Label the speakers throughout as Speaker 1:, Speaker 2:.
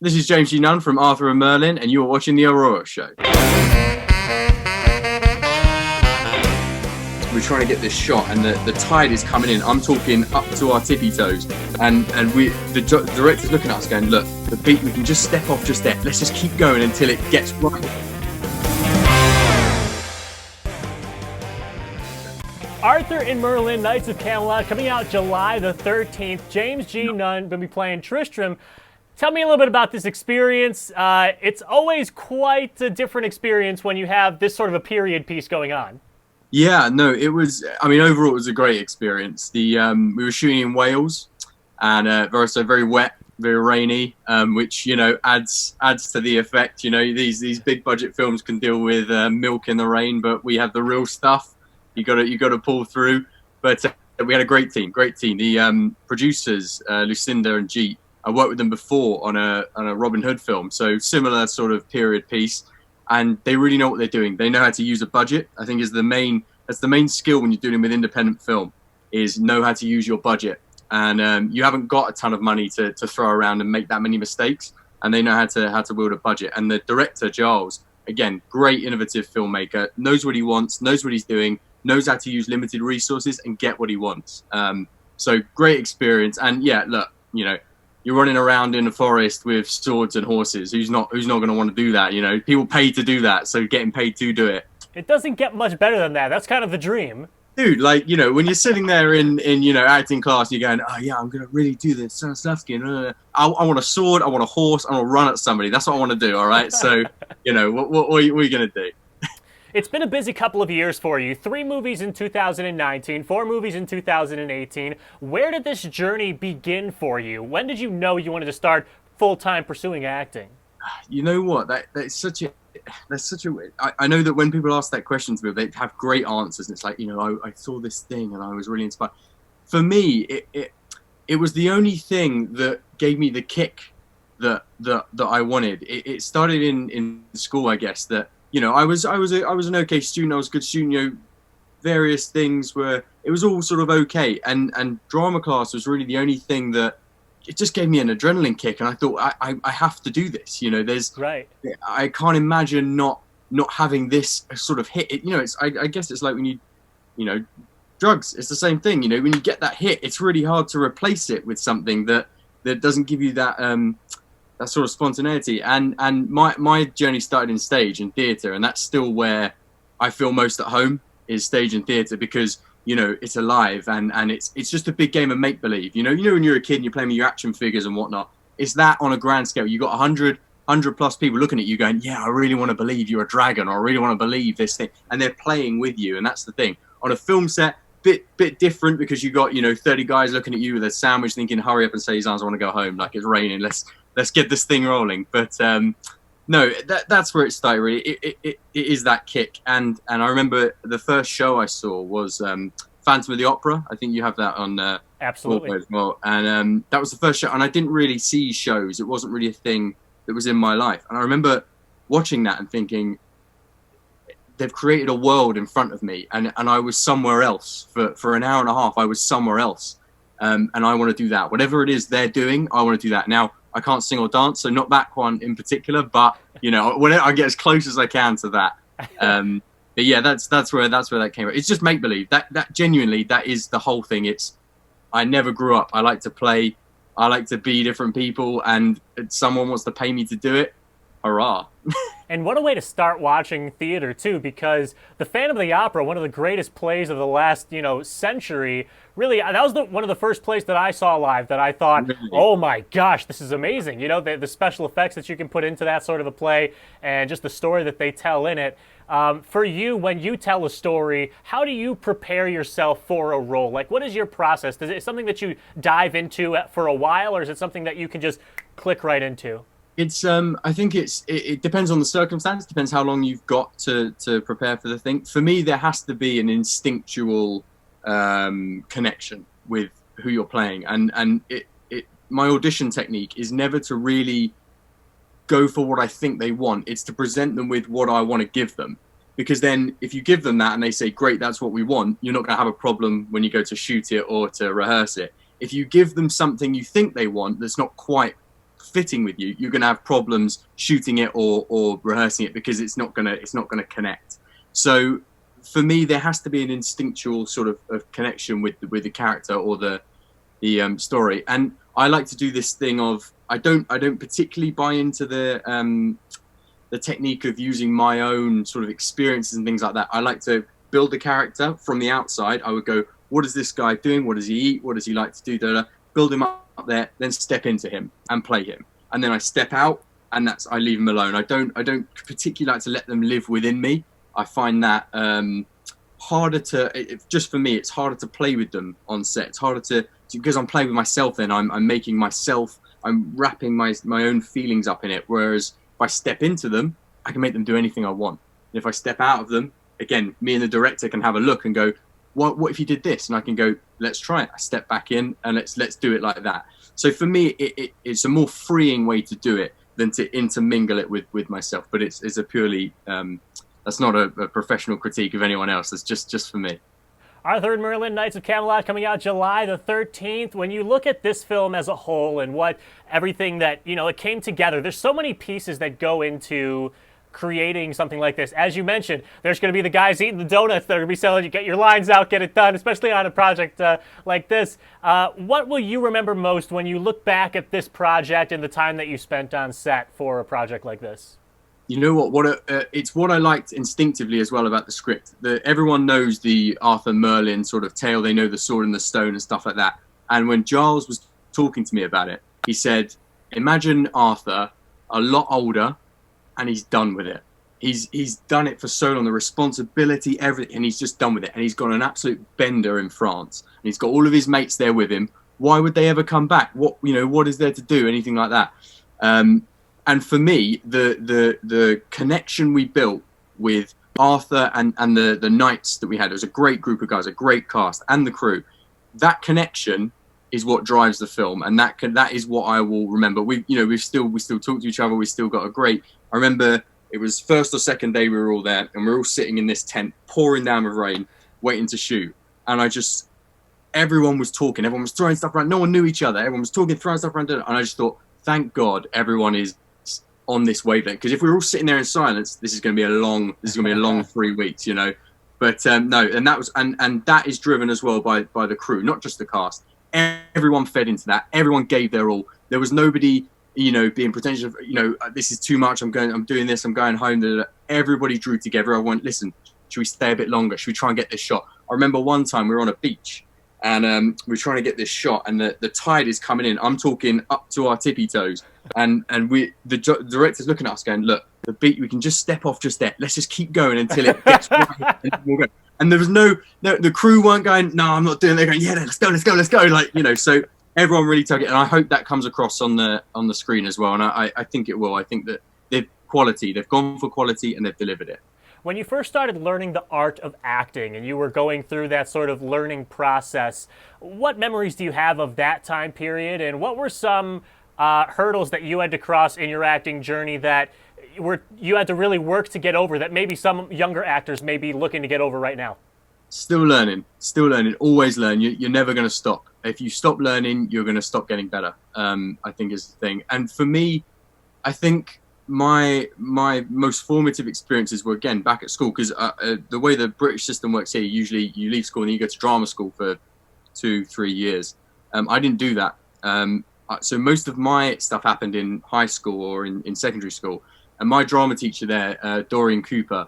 Speaker 1: This is James G. Nunn from Arthur and Merlin, and you're watching the ARROYO show. We're trying to get this shot, and the tide is coming in. I'm talking up to our tippy toes, and the director's looking at us going, look, the beat, we can just step off just there. Let's just keep going until it gets right.
Speaker 2: Arthur and Merlin, Knights of Camelot, coming out July the 13th. James G. Nunn going to be playing Tristram. Tell me a little bit about this experience. It's always quite a different experience when you have this sort of a period piece going on.
Speaker 1: Yeah, no, it was, I mean, overall it was a great experience. We were shooting in Wales, and very wet, very rainy, which, you know, adds to the effect. You know, these big budget films can deal with milk in the rain, but we have the real stuff. You got to pull through. But we had a great team. The producers, Lucinda and Jeet, I worked with them before on a Robin Hood film, so similar sort of period piece, and they really know what they're doing. They know how to use a budget. I think that's the main skill when you're dealing with independent film, is know how to use your budget. And you haven't got a ton of money to throw around and make that many mistakes, and they know how to build a budget. And the director, Giles, again, great innovative filmmaker, knows what he wants, knows what he's doing, knows how to use limited resources and get what he wants. So great experience. And yeah, look, you know, you're running around in a forest with swords and horses. Who's not going to want to do that? You know, people pay to do that, so getting paid to do it.
Speaker 2: It doesn't get much better than that. That's kind of the dream.
Speaker 1: Dude, like, you know, when you're sitting there in you know, acting class, you're going, oh yeah, I'm going to really do this. I want a sword, I want a horse, I want to run at somebody. That's what I want to do, all right? So, you know, what are you going to do?
Speaker 2: It's been a busy couple of years for you. 3 movies in 2019, 4 movies in 2018. Where did this journey begin for you? When did you know you wanted to start full-time pursuing acting?
Speaker 1: You know what? That's such a. I know that when people ask that question to me, they have great answers, and it's like, you know, I saw this thing and I was really inspired. For me, it was the only thing that gave me the kick that I wanted. It started in school, I guess. That, you know, I was an okay student. I was a good student. You know, various things it was all sort of okay. And drama class was really the only thing that it just gave me an adrenaline kick. And I thought, I have to do this. You know,
Speaker 2: right.
Speaker 1: I can't imagine not having this sort of hit. You know, I guess it's like when you know, drugs. It's the same thing. You know, when you get that hit, it's really hard to replace it with something that doesn't give you that that sort of spontaneity. And my journey started in stage and theatre, and that's still where I feel most at home, is stage and theatre, because, you know, it's alive and it's just a big game of make-believe. You know when you're a kid and you're playing with your action figures and whatnot, it's that on a grand scale. You got 100 plus people looking at you going, yeah, I really want to believe you're a dragon, or I really want to believe this thing, and they're playing with you. And that's the thing. On a film set, bit different, because you got, you know, 30 guys looking at you with a sandwich thinking, hurry up and say his arms, I want to go home, like it's raining, let's get this thing rolling. But no, that's where it started, really. It is that kick. And I remember the first show I saw was Phantom of the Opera. I think you have that on
Speaker 2: absolutely
Speaker 1: as well. And that was the first show, and I didn't really see shows. It wasn't really a thing that was in my life. And I remember watching that and thinking, they've created a world in front of me, and I was somewhere else for an hour and a half. I was somewhere else, and I want to do that. Whatever it is they're doing, I want to do that. Now, I can't sing or dance, so not that one in particular, but, you know, when I get as close as I can to that. But yeah, that's where that came from. It's just make believe. That genuinely, that is the whole thing. I never grew up. I like to play. I like to be different people, and someone wants to pay me to do it. Hurrah.
Speaker 2: And what a way to start watching theater, too, because The Phantom of the Opera, one of the greatest plays of the last, you know, century, really, that was one of the first plays that I saw live that I thought, really? Oh my gosh, this is amazing. You know, the special effects that you can put into that sort of a play, and just the story that they tell in it. For you, when you tell a story, how do you prepare yourself for a role? Like, what is your process? Is it something that you dive into for a while, or is it something that you can just click right into?
Speaker 1: It's I think it depends on the circumstance. Depends how long you've got to prepare for the thing. For me, there has to be an instinctual connection with who you're playing, and my audition technique is never to really go for what I think they want. It's to present them with what I want to give them, because then if you give them that and they say, great, that's what we want, you're not going to have a problem when you go to shoot it or to rehearse it. If you give them something you think they want that's not quite fitting with you, you're going to have problems shooting it or rehearsing it, because it's not gonna connect. So for me, there has to be an instinctual sort of connection with the character or the story. And I like to do this thing of, I don't particularly buy into the technique of using my own sort of experiences and things like that. I like to build the character from the outside. I would go, what is this guy doing? What does he eat? What does he like to do? Da, da. Build him up there, then step into him and play him. And then I step out, and I leave him alone. I don't particularly like to let them live within me. I find that harder to, just for me, it's harder to play with them on set. It's harder to because I'm playing with myself. Then I'm making myself, I'm wrapping my own feelings up in it. Whereas if I step into them, I can make them do anything I want. And if I step out of them, again, me and the director can have a look and go, what if you did this? And I can go, let's try it. I step back in and let's do it like that. So for me, it's a more freeing way to do it than to intermingle it with myself. But it's a purely, that's not a professional critique of anyone else. That's just for me.
Speaker 2: Our third Merlin, Knights of Camelot, coming out July the 13th. When you look at this film as a whole and what everything that, it came together, there's so many pieces that go into creating something like this. As you mentioned, there's going to be the guys eating the donuts that are going to be selling you, get your lines out, get it done, especially on a project like this. What will you remember most when you look back at this project and the time that you spent on set for a project like this?
Speaker 1: You know what? It's what I liked instinctively as well about the script. Everyone knows the Arthur Merlin sort of tale. They know the sword and the stone and stuff like that. And when Giles was talking to me about it, he said, imagine Arthur a lot older, and he's done with it. He's done it for so long, the responsibility, everything, and he's just done with it. And he's got an absolute bender in France, and he's got all of his mates there with him. Why would they ever come back? What is there to do? Anything like that? And for me, the connection we built with Arthur and the knights that we had, it was a great group of guys, a great cast, and the crew. That connection is what drives the film, and that is what I will remember. We still talk to each other. We still got a great. I remember it was first or second day we were all there, and we were all sitting in this tent, pouring down with rain, waiting to shoot. And everyone was talking, everyone was throwing stuff around. No one knew each other. Everyone was talking, throwing stuff around, and I just thought, thank God, everyone is on this wavelength. Because if we were all sitting there in silence, this is going to be a long 3 weeks, But no, and that was and that is driven as well by the crew, not just the cast. Everyone fed into that. Everyone gave their all. There was nobody, being pretentious. This is too much. I'm doing this. I'm going home. Everybody drew together. I went, listen, should we stay a bit longer? Should we try and get this shot? I remember one time we were on a beach, and we were trying to get this shot, and the tide is coming in. I'm talking up to our tippy toes, and the director's looking at us, going, look, the beach, we can just step off just there. Let's just keep going until it gets right, and we'll go. And there was no, the crew weren't going, no, I'm not doing it. They're going, yeah, let's go. So everyone really took it. And I hope that comes across on the screen as well. And I think it will. I think that they've gone for quality, and they've delivered it.
Speaker 2: When you first started learning the art of acting and you were going through that sort of learning process, what memories do you have of that time period? And what were some hurdles that you had to cross in your acting journey that you had to really work to get over, that maybe some younger actors may be looking to get over right now?
Speaker 1: Still learning, always learn. You're never going to stop. If you stop learning, you're going to stop getting better, I think is the thing. And for me, I think my most formative experiences were, again, back at school, because the way the British system works here, usually you leave school and you go to drama school for 2-3 years. I didn't do that. So most of my stuff happened in high school or in secondary school. And my drama teacher there, Dorian Cooper,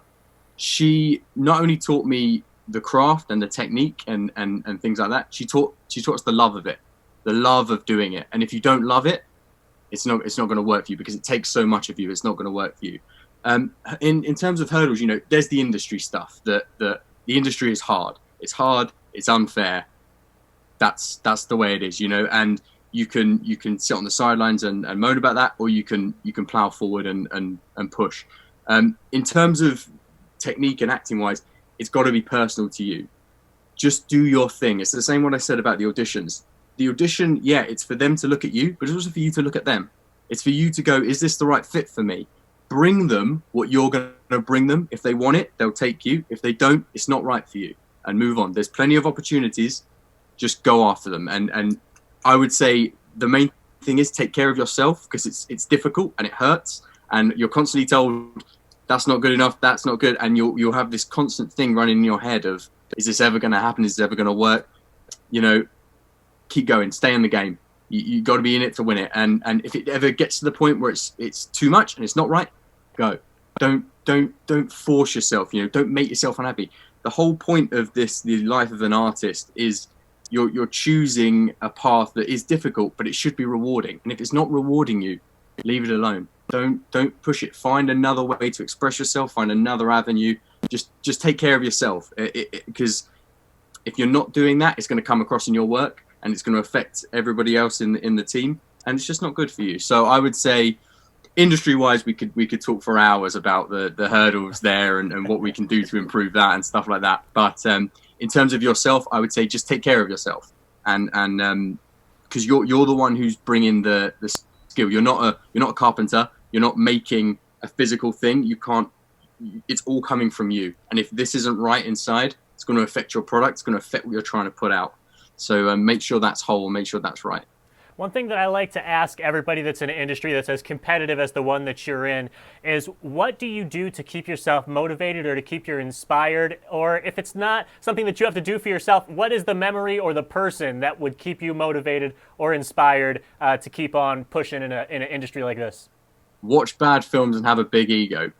Speaker 1: she not only taught me the craft and the technique and things like that, she taught us the love of it, the love of doing it. And if you don't love it, it's not going to work for you, because it takes so much of you. It's not going to work for you. In terms of hurdles, there's the industry stuff. That the industry is hard. It's hard. It's unfair. That's the way it is, and you can sit on the sidelines and moan about that, or you can plow forward and push. In terms of technique and acting wise, it's got to be personal to you. Just do your thing. It's the same what I said about the auditions. The audition, yeah, it's for them to look at you, but it's also for you to look at them. It's for you to go, is this the right fit for me? Bring them what you're going to bring them. If they want it, they'll take you. If they don't, it's not right for you, and move on. There's plenty of opportunities. Just go after them. And I would say the main thing is, take care of yourself, because it's difficult and it hurts, and you're constantly told that's not good enough, that's not good, and you'll have this constant thing running in your head of, is this ever going to happen? Is this ever going to work? You know, keep going, stay in the game. You got to be in it to win it. And if it ever gets to the point where it's too much and it's not right, go. Don't force yourself. You know, don't make yourself unhappy. The whole point of the life of an artist is you're choosing a path that is difficult, but it should be rewarding. And if it's not rewarding you, leave it alone. Don't push it. Find another way to express yourself. Find another avenue. Just take care of yourself, because if you're not doing that, it's going to come across in your work, and it's going to affect everybody else in the team, and it's just not good for you. So I would say, industry-wise, we could talk for hours about the hurdles there and what we can do to improve that and stuff like that. But in terms of yourself, I would say just take care of yourself, and because you're the one who's bringing the skill. You're not a carpenter. You're not making a physical thing. You can't. It's all coming from you. And if this isn't right inside, it's going to affect your product. It's going to affect what you're trying to put out. So make sure that's whole. Make sure that's right.
Speaker 2: One thing that I like to ask everybody that's in an industry that's as competitive as the one that you're in is, what do you do to keep yourself motivated or to keep you inspired? Or if it's not something that you have to do for yourself, what is the memory or the person that would keep you motivated or inspired to keep on pushing in an industry like this?
Speaker 1: Watch bad films and have a big ego.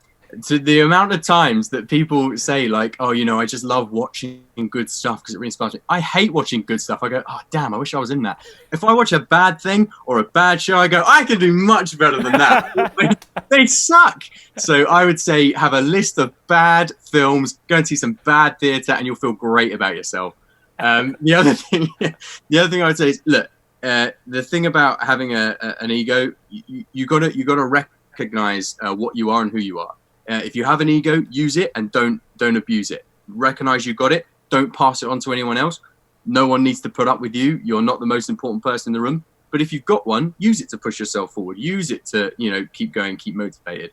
Speaker 1: To the amount of times that people say, like, oh, you know, I just love watching good stuff because it really inspires me. I hate watching good stuff. I go, oh, damn, I wish I was in that. If I watch a bad thing or a bad show, I go, I can do much better than that. They suck. So I would say have a list of bad films, go and see some bad theatre, and you'll feel great about yourself. The other thing I would say is, look, the thing about having an ego, you gotta recognize what you are and who you are. If you have an ego, use it and don't abuse it. Recognize you got it. Don't pass it on to anyone else. No one needs to put up with you. You're not the most important person in the room. But if you've got one, use it to push yourself forward. Use it to, you know, keep going, keep motivated.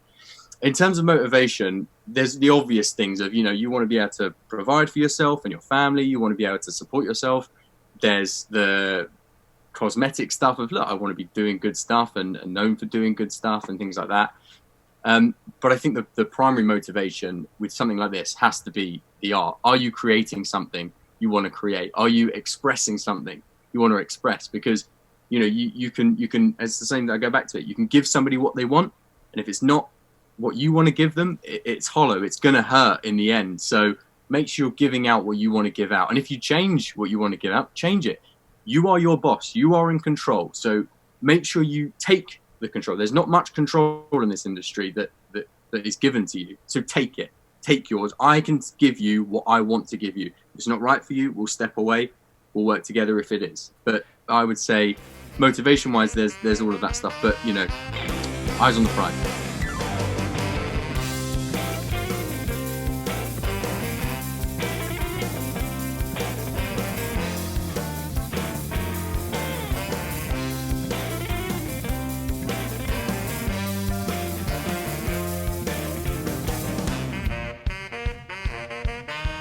Speaker 1: In terms of motivation, there's the obvious things of, you know, you want to be able to provide for yourself and your family. You want to be able to support yourself. There's the cosmetic stuff of, look, I want to be doing good stuff and known for doing good stuff and things like that. But I think the primary motivation with something like this has to be the art. Are you creating something you want to create? Are you expressing something you want to express? Because, you know, you can, it's the same, I go back to it, you can give somebody what they want, and if it's not what you want to give them, it's hollow. It's going to hurt in the end. So make sure you're giving out what you want to give out. And if you change what you want to give out, change it. You are your boss. You are in control. So make sure you take the control. There's not much control in this industry that is given to you. So take it. Take yours. I can give you what I want to give you. If it's not right for you, we'll step away. We'll work together if it is. But I would say motivation-wise, there's all of that stuff. But, you know, eyes on the prize.